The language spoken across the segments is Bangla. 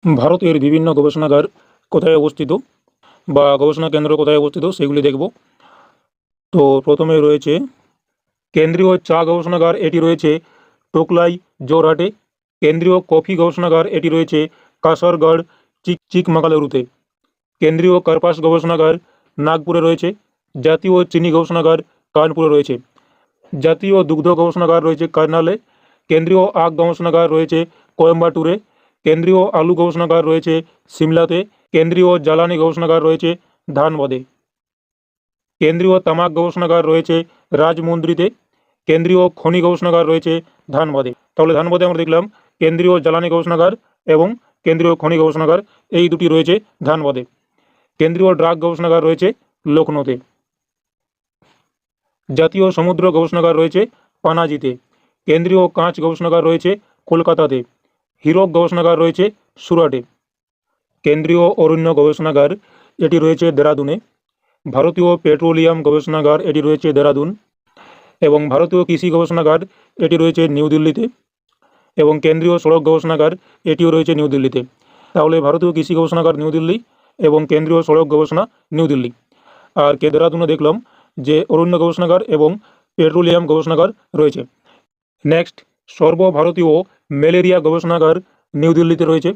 ভারতের বিভিন্ন গবেষণাগার কোথায় অবস্থিত বা গবেষণা কেন্দ্র কোথায় অবস্থিত সেগুলি দেখব। তো প্রথমে রয়েছে কেন্দ্রীয় চা গবেষণাগার, এটি রয়েছে টোকলাই, জোরহাটে। কেন্দ্রীয় কফি গবেষণাগার, এটি রয়েছে কাসারগড়, চিকমাগালুরুতে। কেন্দ্রীয় কার্পাস গবেষণাগার নাগপুরে রয়েছে। জাতীয় চিনি গবেষণাগার কানপুরে রয়েছে। জাতীয় দুগ্ধ গবেষণাগার রয়েছে কার্নালে। কেন্দ্রীয় আখ গবেষণাগার রয়েছে কোয়েম্বাটুরে। কেন্দ্রীয় আলু গবেষণাগার রয়েছে সিমলাতে। কেন্দ্রীয় জ্বালানি গবেষণাগার রয়েছে ধানবাদে। কেন্দ্রীয় তামাক গবেষণাগার রয়েছে রাজমুন্দ্রিতে। কেন্দ্রীয় খনি গবেষণাগার রয়েছে ধানবাদে। তাহলে ধানবাদে আমরা দেখলাম কেন্দ্রীয় জ্বালানি গবেষণাগার এবং কেন্দ্রীয় খনি গবেষণাগার, এই দুটি রয়েছে ধানবাদে। কেন্দ্রীয় ড্রাগ গবেষণাগার রয়েছে লখনৌতে। জাতীয় সমুদ্র গবেষণাগার রয়েছে পানাজিতে। কেন্দ্রীয় কাঁচ গবেষণাগার রয়েছে কলকাতাতে। হীরক গবেষণাগার রয়েছে সুরাটে। কেন্দ্রীয় অরণ্য গবেষণাগার, এটি রয়েছে দেরাদুনে। ভারতীয় পেট্রোলিয়াম গবেষণাগার, এটি রয়েছে দেরাদুন। এবং ভারতীয় কৃষি গবেষণাগার, এটি রয়েছে নিউ দিল্লিতে। এবং কেন্দ্রীয় সড়ক গবেষণাগার, এটিও রয়েছে নিউ দিল্লিতে। তাহলে ভারতীয় কৃষি গবেষণাগার নিউ দিল্লি এবং কেন্দ্রীয় সড়ক গবেষণা নিউ দিল্লি। আর দেরাদুনে দেখলাম যে অরণ্য গবেষণাগার এবং পেট্রোলিয়াম গবেষণাগার রয়েছে। নেক্সট, সর্বভারতীয় ম্যালেরিয়া গবেষণাগার নিউ দিল্লিতে রয়েছে।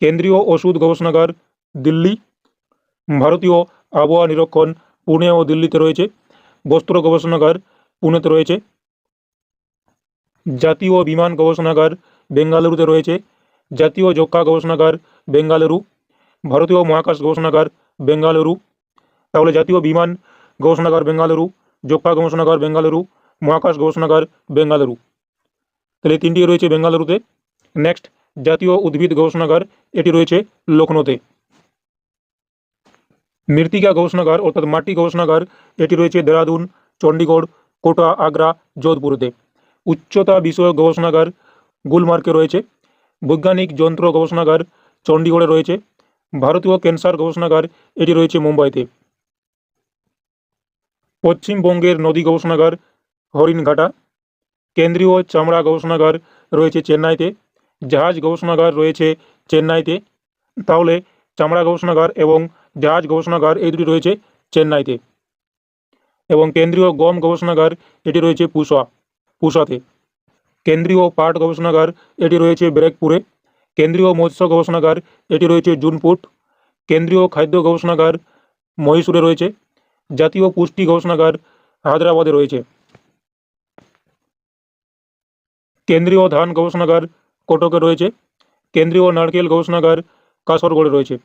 কেন্দ্রীয় ওষুধ গবেষণাগার দিল্লি। ভারতীয় আবহাওয়া নিরীক্ষণ পুনে ও দিল্লিতে রয়েছে। বস্ত্র গবেষণাগার পুনেতে রয়েছে। জাতীয় বিমান গবেষণাগার বেঙ্গালুরুতে রয়েছে। জাতীয় যক্ষ্মা গবেষণাগার বেঙ্গালুরু। ভারতীয় মহাকাশ গবেষণাগার বেঙ্গালুরু। তাহলে জাতীয় বিমান গবেষণাগার বেঙ্গালুরু, যক্ষ্মা গবেষণাগার বেঙ্গালুরু, মহাকাশ গবেষণাগার বেঙ্গালুরু। তাহলে তিনটি রয়েছে বেঙ্গালুরুতে। নেক্সট, জাতীয় উদ্ভিদ গবেষণাগার, এটি রয়েছে লখনৌতে। মৃত্তিকা গবেষণাগার অর্থাৎ মাটি গবেষণাগার, এটি রয়েছে দেরাদুন, চণ্ডীগড়, কোটা, আগ্রা, যোধপুরতে। উচ্চতা বিষয়ক গবেষণাগার গুলমার্গে রয়েছে। বৈজ্ঞানিক যন্ত্র গবেষণাগার চণ্ডীগড়ে রয়েছে। ভারতীয় ক্যান্সার গবেষণাগার, এটি রয়েছে মুম্বাইতে। পশ্চিমবঙ্গের নদী গবেষণাগার হরিণঘাটা। কেন্দ্রীয় চামড়া গবেষণাগার রয়েছে চেন্নাইতে। জাহাজ গবেষণাগার রয়েছে চেন্নাইতে। তাহলে চামড়া গবেষণাগার এবং জাহাজ গবেষণাগার, এই দুটি রয়েছে চেন্নাইতে। এবং কেন্দ্রীয় গম গবেষণাগার, এটি রয়েছে পুসাতে। কেন্দ্রীয় পাট গবেষণাগার, এটি রয়েছে ব্যারাকপুরে। কেন্দ্রীয় মৎস্য গবেষণাগার, এটি রয়েছে জুনপুট। কেন্দ্রীয় খাদ্য গবেষণাগার মহীশূরে রয়েছে। জাতীয় পুষ্টি গবেষণাগার হায়দ্রাবাদে রয়েছে। কেন্দ্রীয় ধান গবেষণাগার কটকে রয়েছে। কেন্দ্রীয় নারকেল গবেষণাগার কাসরগড়ে রয়েছে।